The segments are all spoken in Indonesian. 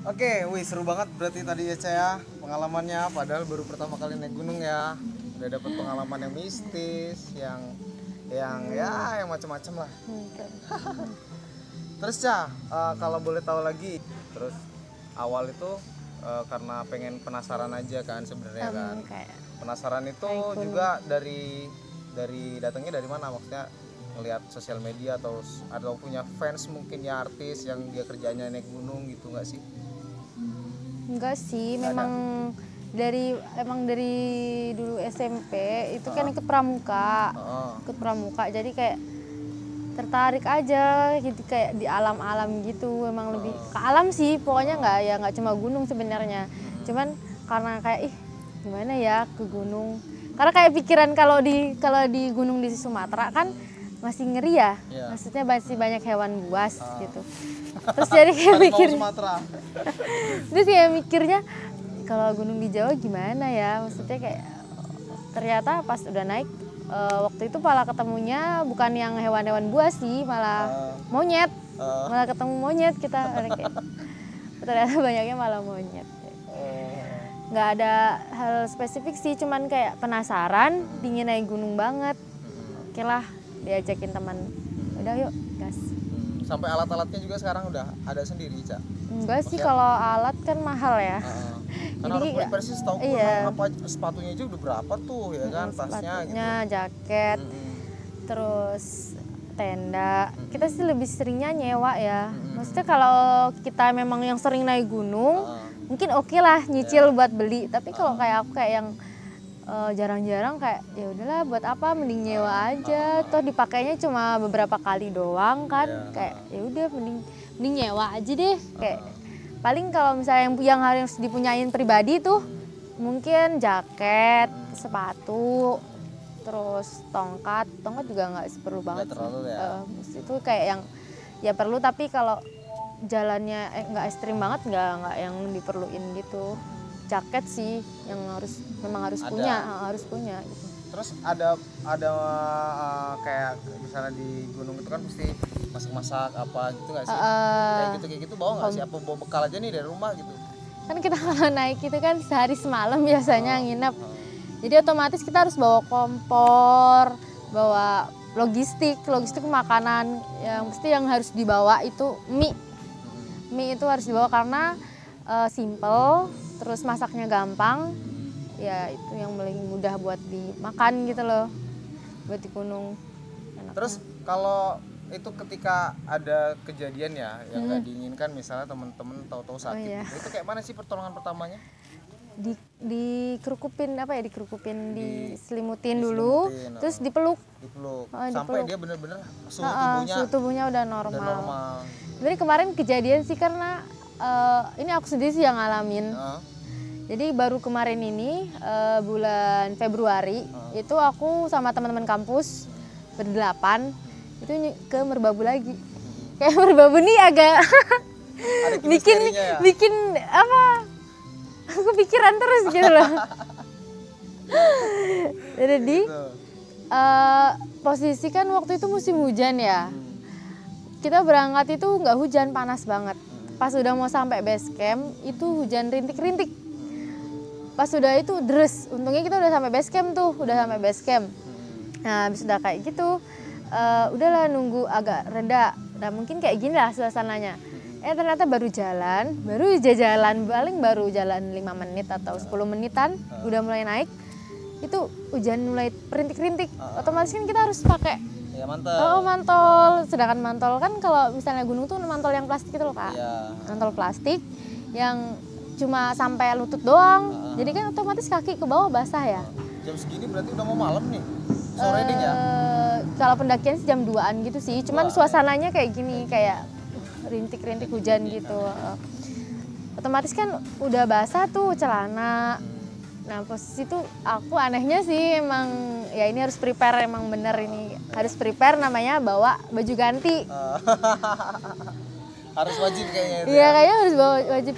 Oke, wih seru banget berarti tadi ya Ca ya pengalamannya. Padahal baru pertama kali naik gunung ya. Udah dapat pengalaman yang mistis, yang macam-macam lah. Terus Ca, kalau boleh tahu lagi, terus awal itu karena pengen penasaran aja kan sebenarnya kan. Penasaran itu juga dari datangnya dari mana, maksudnya ngelihat sosial media atau punya fans mungkin ya artis yang dia kerjanya naik gunung gitu nggak sih? Enggak sih, memang dari dulu SMP itu kan ikut pramuka. Ikut pramuka jadi kayak tertarik aja gitu, kayak di alam-alam gitu. Emang lebih ke alam sih, pokoknya nggak cuma gunung sebenarnya. Cuman karena kayak gimana ya ke gunung. Karena kayak pikiran kalau di gunung di Sumatera kan masih ngeri ya. Maksudnya masih banyak hewan buas gitu. Terus jadi kayak mikirnya kalau gunung di Jawa gimana ya, maksudnya kayak ternyata pas udah naik waktu itu malah ketemunya bukan yang hewan-hewan buas sih, malah monyet, malah ketemu monyet kita kayak ternyata banyaknya malah monyet. Nggak ada hal spesifik sih, cuman kayak penasaran, pingin naik gunung banget. Oke lah, diajakin teman, udah yuk gas. Sampai alat-alatnya juga sekarang udah ada sendiri, Cak? Enggak sih, kalau alat kan mahal ya. Karena harus beli persis, tau apa sepatunya aja udah berapa tuh ya kan, tasnya gitu. Jaket, terus tenda. Kita sih lebih seringnya nyewa ya. Maksudnya kalau kita memang yang sering naik gunung, mungkin oke lah nyicil buat beli. Tapi kalau kayak aku kayak yang jarang-jarang, kayak ya udahlah buat apa, mending nyewa aja. Toh dipakainya cuma beberapa kali doang kan. Kayak ya udah mending nyewa aja deh. Kayak paling kalau misalnya yang harus dipunyain pribadi tuh mungkin jaket, sepatu, terus tongkat juga nggak perlu banget sih. Itu kayak yang ya perlu, tapi kalau jalannya nggak ekstrim banget, nggak yang diperluin gitu. Jaket sih yang memang harus punya gitu. Terus ada kayak misalnya di gunung itu kan pasti masak-masak apa gitu nggak sih? Kayak gitu bawa nggak sih? Apa bawa bekal aja nih dari rumah gitu? Kan kita kalau naik itu kan sehari semalam biasanya nginep. Jadi otomatis kita harus bawa kompor, bawa logistik makanan. Yang harus dibawa itu mie itu harus dibawa karena simple, terus masaknya gampang. Ya itu yang paling mudah buat dimakan gitu loh, buat di gunung. Enaknya. Terus kalau itu ketika ada kejadian ya yang nggak diinginkan, misalnya teman-teman tahu-tahu sakit, itu kayak mana sih pertolongan pertamanya? Dikerukupin diselimutin dulu, terus dipeluk. Sampai dia bener-bener suhu tubuhnya udah normal. Jadi kemarin kejadian sih karena ini aku sendiri sih yang ngalamin. Jadi baru kemarin ini bulan Februari itu aku sama teman-teman kampus berdelapan itu ke Merbabu lagi. Kayak Merbabu nih agak bikin apa? Aku pikiran terus gitu loh. Jadi posisi kan waktu itu musim hujan ya. Kita berangkat itu nggak hujan, panas banget. Pas udah mau sampai base camp itu hujan rintik-rintik. Pas udah itu deres, untungnya kita udah sampai base camp tuh, Nah habis udah kayak gitu, udahlah nunggu agak reda. Nah mungkin kayak gini lah suasananya. Ternyata baru jalan paling baru jalan 5 menit atau 10 menitan, udah mulai naik. Itu hujan mulai perintik-rintik, otomatis kan kita harus pakai mantol. Sedangkan mantol kan kalau misalnya gunung tuh mantol yang plastik itu loh Kak. Mantol plastik yang cuma sampai lutut doang. Jadi kan otomatis kaki ke bawah basah ya. Jam segini berarti udah mau malam nih. Sore ding ya. Kalau pendakian sih jam 2-an gitu sih. Cuman suasananya kayak gini, kayak rintik-rintik hujan gitu. Otomatis kan udah basah tuh celana. Nah posisi tuh aku anehnya sih emang ya ini harus prepare, emang bener ini harus prepare, namanya bawa baju ganti. Harus wajib kayaknya itu. Iya kayaknya harus bawa wajib.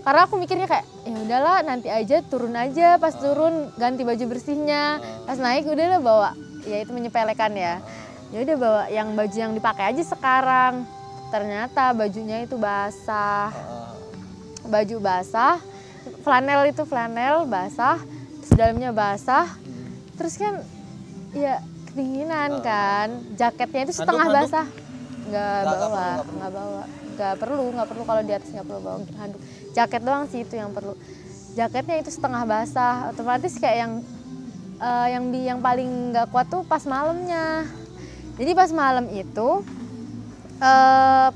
Karena aku mikirnya kayak ya udahlah nanti aja turun aja, pas turun ganti baju bersihnya, pas naik udahlah bawa, ya itu menyepelekan ya. Ya udah bawa yang baju yang dipakai aja sekarang. Ternyata bajunya itu basah. baju basah, flanel basah, terus dalamnya basah, terus kan ya kedinginan kan, jaketnya itu setengah basah, nggak bawa, nggak perlu kalau di atas nggak perlu bawa handuk, jaket doang sih itu yang perlu, jaketnya itu setengah basah, otomatis kayak yang paling nggak kuat tuh pas malamnya. Jadi pas malam itu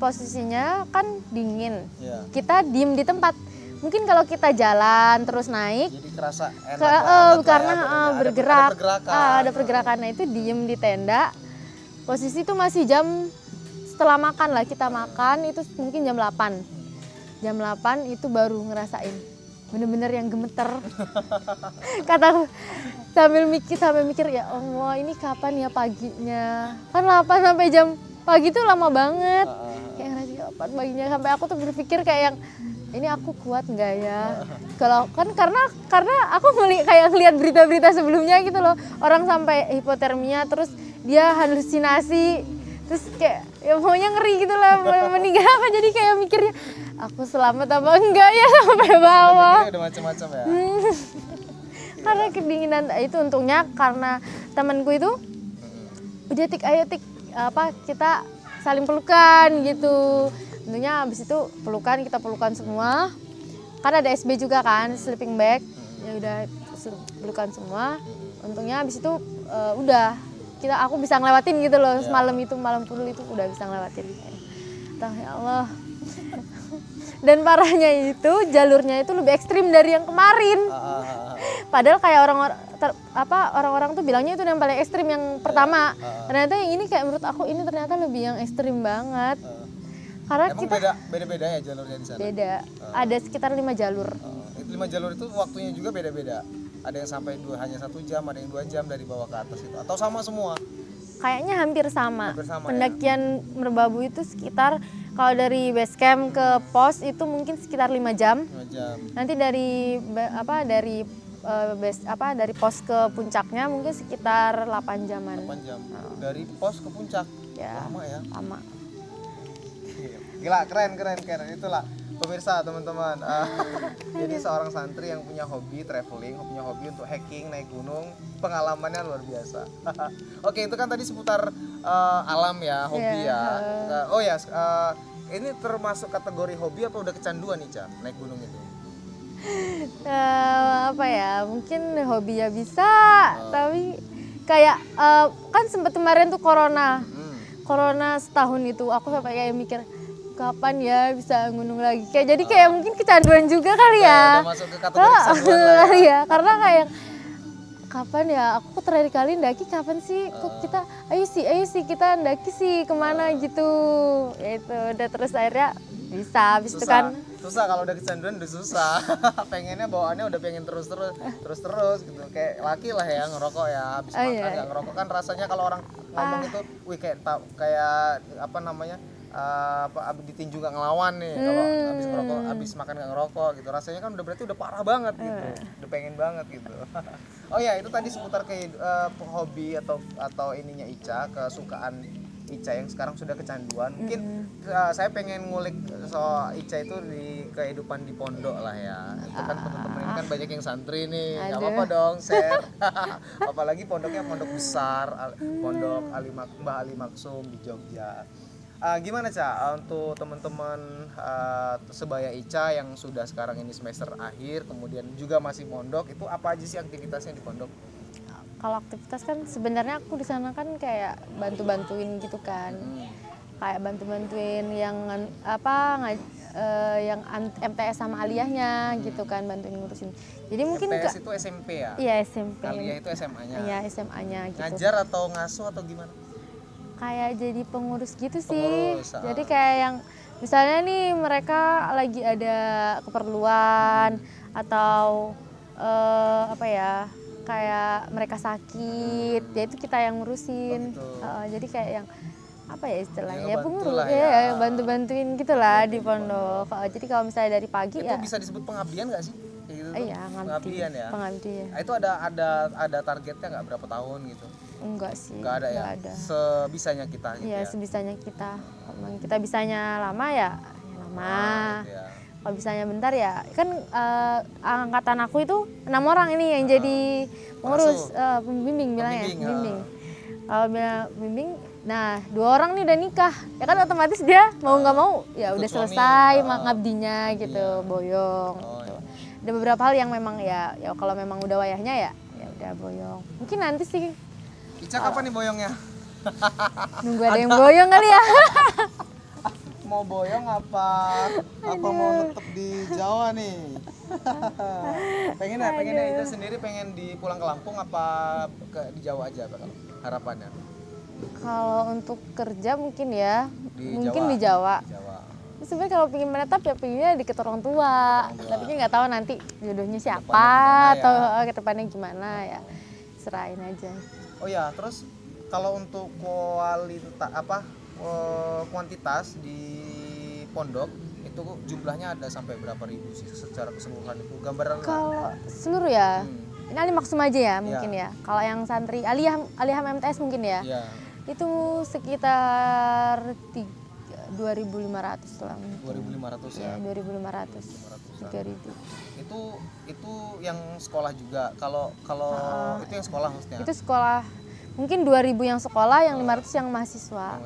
posisinya kan dingin, kita diem di tempat. Mungkin kalau kita jalan terus naik, jadi kerasa enak karena ya, bergerak, ada pergerakan. Nah itu diem di tenda. Posisi itu masih jam setelah makan lah, kita makan itu mungkin jam 8. Jam 8 itu baru ngerasain bener-bener yang gemeter. Kata sambil mikir ya Allah, ini kapan ya paginya? Kan 8 sampai jam pagi itu lama banget. Kayak ngerasa kapan paginya, sampai aku tuh berpikir kayak yang ini aku kuat nggak ya? Kalau kan karena aku kayak ngeliat berita-berita sebelumnya gitu loh, orang sampai hipotermia terus dia halusinasi, terus kayak ya maunya ngeri gitu lah, meninggal apa, jadi kayak mikirnya aku selamat apa enggak ya sampai bawah. Udah macam-macam ya. Karena kedinginan itu, untungnya karena temanku itu udah ayo kita saling pelukan gitu. Tentunya habis itu kita pelukan semua. Kan ada SB juga kan, sleeping bag. Ya udah pelukan semua. Untungnya habis itu aku bisa ngelewatin gitu loh. Semalam itu malam puluh itu udah bisa ngelewatin. Ya Allah. Dan parahnya itu jalurnya itu lebih ekstrim dari yang kemarin. Padahal kayak orang-orang tuh bilangnya itu yang paling ekstrim yang pertama. Ternyata yang ini kayak menurut aku ini ternyata lebih yang ekstrim banget. Karena emang kita beda-beda ya jalurnya di sana? Beda. Ada sekitar 5 jalur. 5 jalur itu waktunya juga beda-beda. Ada yang sampai hanya 1 jam, ada yang 2 jam dari bawah ke atas itu. Atau sama semua? Kayaknya hampir sama. Pendakian ya? Merbabu itu sekitar kalau dari base camp ke pos itu mungkin sekitar 5 jam. 5 jam. Nanti dari pos ke puncaknya mungkin sekitar 8 jaman. 8 jam. Dari pos ke puncak. Ya, lama ya? Lama. Gila, keren. Itulah pemirsa, teman-teman. Jadi seorang santri yang punya hobi traveling, punya hobi untuk hiking, naik gunung, pengalamannya luar biasa. Oke, itu kan tadi seputar alam ya, hobi ya. Ini termasuk kategori hobi apa udah kecanduan nih, Ca, naik gunung itu? Mungkin hobi ya bisa, tapi kayak kan sempat kemarin tuh corona setahun itu, aku sampai kayak mikir kapan ya bisa gunung lagi, jadi kayak mungkin kecanduan juga kali ya. Udah masuk ke kategori kecanduan lah ya. Karena kayak kapan ya aku terakhir kali ndaki kapan sih, kok kita ayo sih kita ndaki sih kemana gitu ya, itu udah terus akhirnya bisa. Habis itu kan susah kalau udah kecanduan, udah susah. Pengennya bawaannya udah pengen terus gitu, kayak laki lah ya, ngerokok ya, habis makan nggak ngerokok kan rasanya kalau orang ngomong itu kayak ditinju nggak ngelawan nih, kalau habis ngerokok, habis makan nggak ngerokok gitu, rasanya kan berarti udah parah banget gitu, udah pengen banget gitu. Oh ya, itu tadi seputar hobi atau ininya Ica, kesukaan Ica yang sekarang sudah kecanduan. Mungkin saya pengen ngulik soal Ica itu di kehidupan di pondok lah ya. Itu kan teman-teman ini kan banyak yang santri nih, nggak apa-apa dong share. Apalagi pondoknya pondok besar, pondok Mbah Ali Maksum di Jogja. Gimana Ca, untuk teman-teman sebaya Ica yang sudah sekarang ini semester akhir, kemudian juga masih pondok, itu apa aja sih aktivitasnya di pondok? Kalau aktivitas kan sebenarnya aku di sana kan kayak bantu-bantuin gitu kan, kayak bantu-bantuin yang yang MTS sama aliyahnya gitu kan, bantuin ngurusin. Jadi mungkin MTS itu SMP ya? Iya SMP. Aliyah itu SMA-nya? Iya SMA-nya gitu. Ngajar atau ngasuh atau gimana? Kayak jadi pengurus gitu sih. Jadi kayak yang misalnya nih mereka lagi ada keperluan atau kayak mereka sakit, ya itu kita yang ngurusin. Jadi kayak yang istilahnya ya pengurus ya, bantu-bantuin gitulah di pondok. Jadi kalau misalnya dari pagi itu bisa disebut pengabdian nggak sih? Gitu iya, pengabdian ya. Pengabdian. Itu ada targetnya nggak berapa tahun gitu? Enggak sih. Enggak ada ya. Ada. Sebisanya kita gitu ya. Sebisanya kita. Kalau kita bisanya lama ya lama. Gitu ya. kalau misalnya bentar ya kan angkatan aku itu 6 orang ini yang jadi pengurus pembimbing bilangnya pembimbing. Kalau bimbing, nah 2 orang nih udah nikah, ya kan otomatis dia mau nggak mau ya udah selesai ngabdinya gitu, boyong. Gitu. Ada beberapa hal yang memang ya kalau memang udah wayahnya ya udah boyong. Mungkin nanti sih. Ica kapan nih boyongnya? Nunggu ada yang boyong kali ya. Mau boyong apa mau netep di Jawa nih? pengen itu sendiri pengen pulang ke Lampung apa di Jawa aja kalau harapannya? Kalau untuk kerja mungkin ya di Jawa. Sebenarnya kalau pengen menetap ya pengennya deket orang tua. Tapi nggak tahu nanti jodohnya siapa atau ke depannya gimana ya, serahin aja. Oh ya, terus kalau untuk kuantitas di pondok itu jumlahnya ada sampai berapa ribu sih secara keseluruhan itu gambaran? Kalau seluruh ya, ini Ali Maksum aja ya mungkin ya. Kalau yang santri Aliyah MTS mungkin ya, itu sekitar 2.500 lah. 2.500 ya? 2.500, 3.000. Itu yang sekolah juga. Kalau itu yang sekolah maksudnya? Itu sekolah. Mungkin 2.000 yang sekolah, yang 500 yang mahasiswa.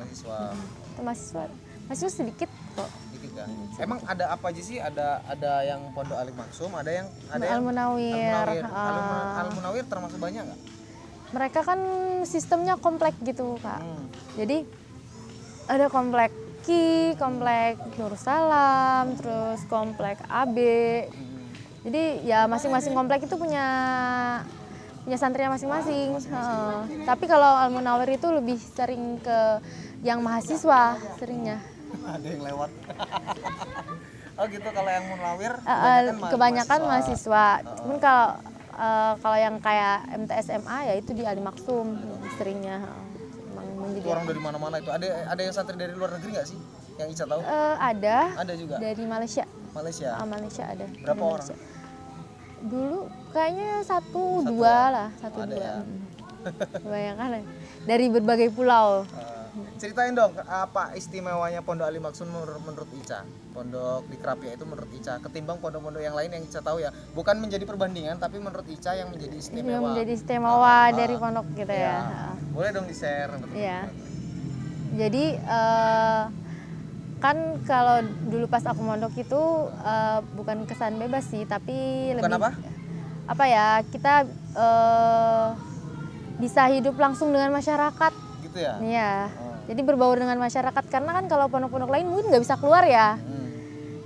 Itu mahasiswa sedikit kok. Sedikit kan? Emang ada apa aja sih? Ada yang Pondok Alim Maksum, ada yang Al-Munawir. Al-Munawir termasuk banyak nggak? Mereka kan sistemnya komplek gitu Kak. Jadi ada komplek Ki, komplek Nur Salam, terus komplek AB. Jadi ya masing-masing komplek itu punya santrinya masing-masing. Tapi kalau Al-Munawir itu lebih sering ke yang mahasiswa seringnya. Ada yang lewat. Oh gitu, kalau yang Munawir kebanyakan mahasiswa. Cuman kalau yang kayak MTSMA ya itu di Ali Maksum seringnya. Itu orang dari mana-mana itu. Ada yang santri dari luar negeri nggak sih? Yang Ica tahu? Ada juga. Dari Malaysia. Malaysia ada. Berapa orang? Dulu kayaknya 1-2 lah, 1-2. Ya? Kebanyakan dari berbagai pulau. Ceritain dong apa istimewanya Pondok Alim Maksum menurut Ica. Pondok di Krapia itu menurut Ica ketimbang pondok-pondok yang lain yang Ica tahu ya. Bukan menjadi perbandingan tapi menurut Ica yang menjadi istimewa. Yang menjadi istimewa dari pondok kita ya. Boleh dong di-share. Iya. Jadi kan kalau dulu pas aku mondok itu bukan kesan bebas sih, tapi bukan lebih apa ya, kita bisa hidup langsung dengan masyarakat gitu ya. Iya. Jadi berbaur dengan masyarakat, karena kan kalau pondok-pondok lain mungkin nggak bisa keluar ya.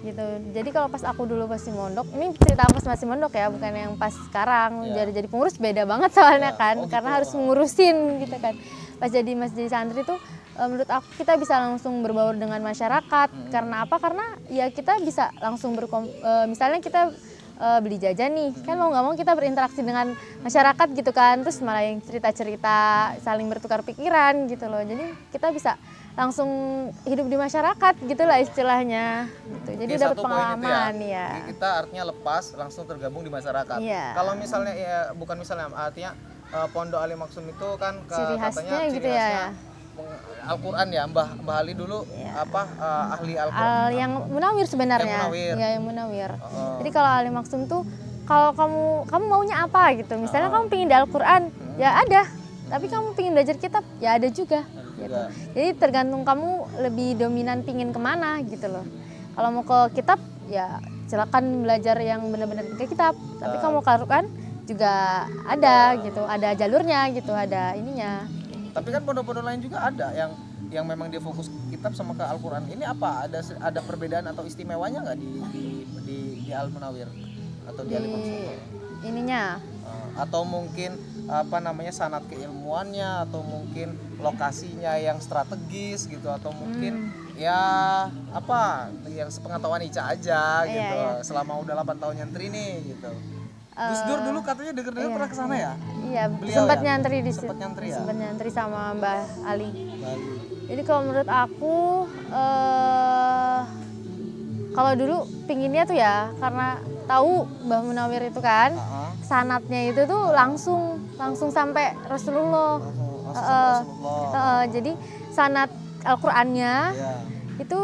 Gitu. Jadi kalau pas aku dulu masih mondok, ini cerita pas masih mondok ya, bukan yang pas sekarang. Jadi pengurus beda banget soalnya kan, karena harus ngurusin gitu kan. Pas jadi santri tuh menurut aku kita bisa langsung berbaur dengan masyarakat. Karena apa? Karena ya kita bisa langsung misalnya kita beli jajan nih, kan mau nggak mau kita berinteraksi dengan masyarakat gitu kan, terus malah yang cerita-cerita, saling bertukar pikiran gitu loh. Jadi kita bisa langsung hidup di masyarakat gitulah istilahnya gitu. Jadi dapat pengalaman ya. Kita artinya lepas langsung tergabung di masyarakat. Kalau misalnya ya bukan misalnya, artinya Pondok Alim Maksum itu kan ciri khasnya gitu ya. Al-Quran ya, Mbah Ali dulu ahli Al-Quran. Yang Munawir sebenarnya. Yang Munawir. Jadi kalau Alim Maksum tuh kalau kamu maunya apa gitu. Misalnya kamu pingin di Al-Quran, ya ada. Tapi kamu pingin belajar kitab, ya ada juga. Gitu. Jadi tergantung kamu lebih dominan pingin kemana gitu loh. Kalau mau ke kitab, ya silakan belajar yang benar-benar ke kitab. Tapi kalau mau ke Al-Quran juga ada gitu, ada jalurnya gitu, ada ininya. Tapi kan pondok-pondok lain juga ada yang memang dia fokus kitab sama ke Al-Quran. Ini apa? Ada perbedaan atau istimewanya nggak di Al-Munawir atau di Alim Maksum? Ininya. Atau mungkin sanad keilmuannya, atau mungkin lokasinya yang strategis gitu, atau mungkin yang sepengetahuan Ica aja gitu. Selama udah 8 tahun nyantri nih gitu. Gus Dur dulu katanya dengar-dengar pernah kesana ya? Iya, sempat nyantri di situ. Sempat nyantri sama Mbah Ali. Jadi kalau menurut aku kalau dulu pinginnya tuh ya, karena tahu Mbah Munawir itu kan sanatnya itu tuh langsung sampai Rasulullah. Rasulullah. Jadi sanat Al-Qur'annya itu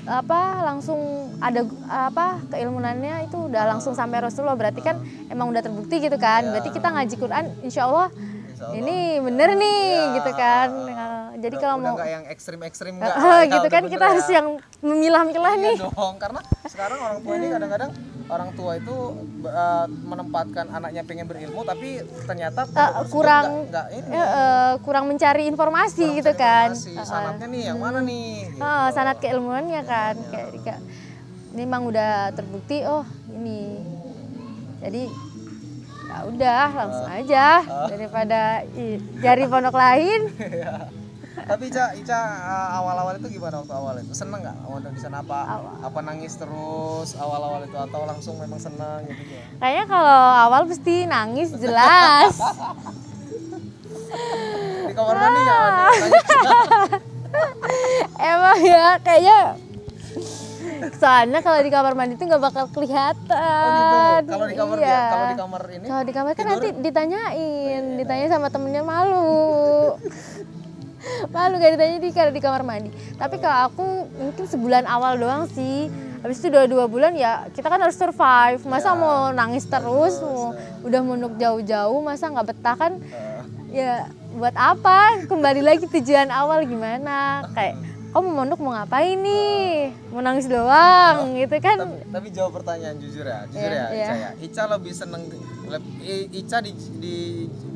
langsung ada keilmunannya itu udah langsung sampai Rasulullah, berarti kan emang udah terbukti gitu kan. Berarti kita ngaji Quran insya Allah ini bener nih gitu kan. Jadi kalau mau nggak yang ekstrim nggak gitu kan, kita harus yang memilah-milah nih dong, karena sekarang orang tua ini kadang-kadang orang tua itu menempatkan anaknya pengen berilmu tapi ternyata kurang mencari informasi gitu kan. Sanatnya nih yang mana nih gitu. Sanat keilmuannya kan kayak ini memang udah terbukti ini, jadi ya udah langsung aja daripada cari pondok lain. Tapi Ica awal-awal itu gimana waktu awal itu? Seneng nggak mondok di sana, apa nangis terus awal-awal itu atau langsung memang seneng gitu ya? Kayaknya kalau awal pasti nangis jelas. Di kamar mandi ya nangis. Emang ya kayaknya. Soalnya kalau di kamar mandi tuh nggak bakal kelihatan. Gitu. Kalau di kamar ini? Kalau di kamar kan nanti ditanya sama temennya, malu. Malu gak ditanya kalau di kamar mandi. Tapi kalau aku mungkin sebulan awal doang sih. Habis itu 2 bulan ya kita kan harus survive. Masa mau nangis terus, udah mondok jauh-jauh, masa nggak betah kan? Ya buat apa? Kembali lagi tujuan awal gimana? Kayak kamu mondok mau ngapain nih? Mau nangis doang gitu kan? Tapi jawab pertanyaan jujur ya, Ica ya. Ica lebih seneng, Ica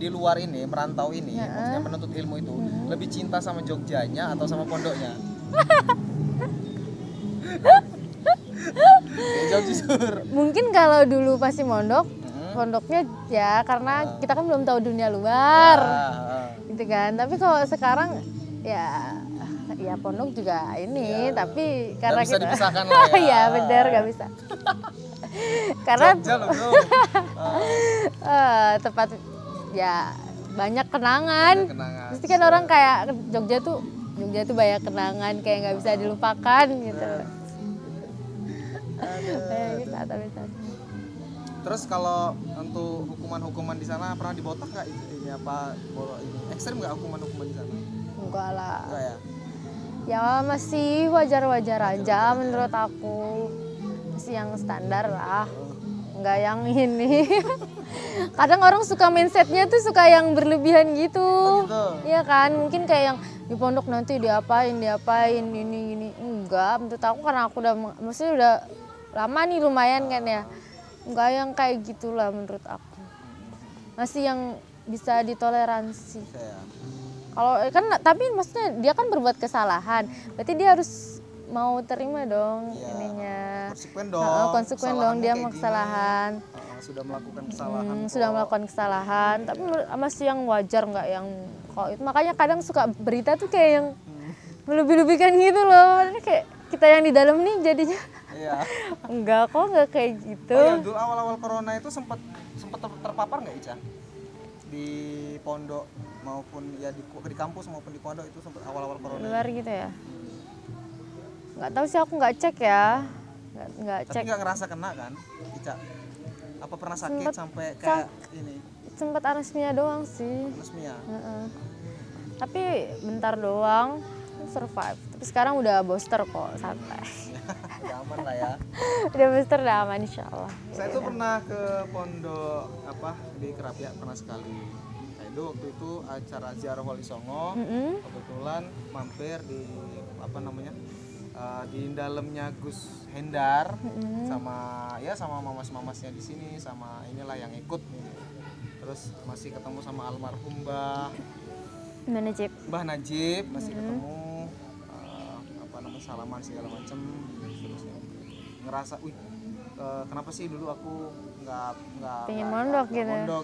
di luar ini, merantau ini, maksudnya menuntut ilmu itu, lebih cinta sama Jogjanya atau sama pondoknya? Jawab jujur. Mungkin kalau dulu pasti mondok, pondoknya ya karena kita kan belum tahu dunia luar, gitu kan. Tapi kalau sekarang ya pondok juga ini, tapi karena bisa kita dipisahkan lah ya. Iya bener, nggak bisa. Karena tempat ya banyak kenangan. Pasti kan orang kayak Jogja tuh banyak kenangan, kayak nggak bisa dilupakan gitu. Terus kalau untuk hukuman di sana pernah dibotak nggak ini apa ekstrim nggak hukuman di sana? Enggak lah. Enggak ya? Ya masih wajar-wajar aja menurut aku, masih yang standar lah, nggak yang ini. Kadang orang suka mindsetnya tuh suka yang berlebihan gitu. Iya kan, mungkin kayak yang di pondok nanti diapain ini enggak. Menurut aku karena aku maksudnya udah lama nih lumayan kan ya, enggak yang kayak gitulah menurut aku, masih yang bisa ditoleransi. Kalau kan tapi maksudnya dia kan berbuat kesalahan, berarti dia harus mau terima dong ininya. Konsekuen dong dia mau kesalahan. Sudah melakukan kesalahan. Sudah melakukan kesalahan, tapi masih yang wajar, nggak yang kalau itu. Makanya kadang suka berita tuh kayak yang melebih-lebihkan gitu loh. Kayak kita yang di dalam nih jadinya. Enggak kayak gitu. Dulu awal-awal corona itu sempat terpapar nggak Ica? Di pondok maupun ya di kampus maupun di pondok itu sempat awal-awal corona. Luar gitu ya? Nggak tahu sih, aku nggak cek ya. Nggak cek. Tapi nggak ngerasa kena kan, Ica? Apa pernah sakit sampai kayak ini? Sempat anosmia doang sih. Anosmia. Tapi bentar doang, survive. Tapi sekarang udah booster kok, santai. Udah aman lah ya. Udah booster, udah aman insya Allah. Saya tuh pernah ke pondok di Kerapiak pernah sekali. Itu waktu itu acara ziarah Wali Songo, kebetulan mampir di di dalamnya Gus Hendar sama mamas-mamasnya di sini, sama inilah yang ikut nih. Terus masih ketemu sama almarhum Mbah Najib masih ketemu, salaman segala macem. Terus ngerasa kenapa sih dulu aku nggak pengen mondok gitu.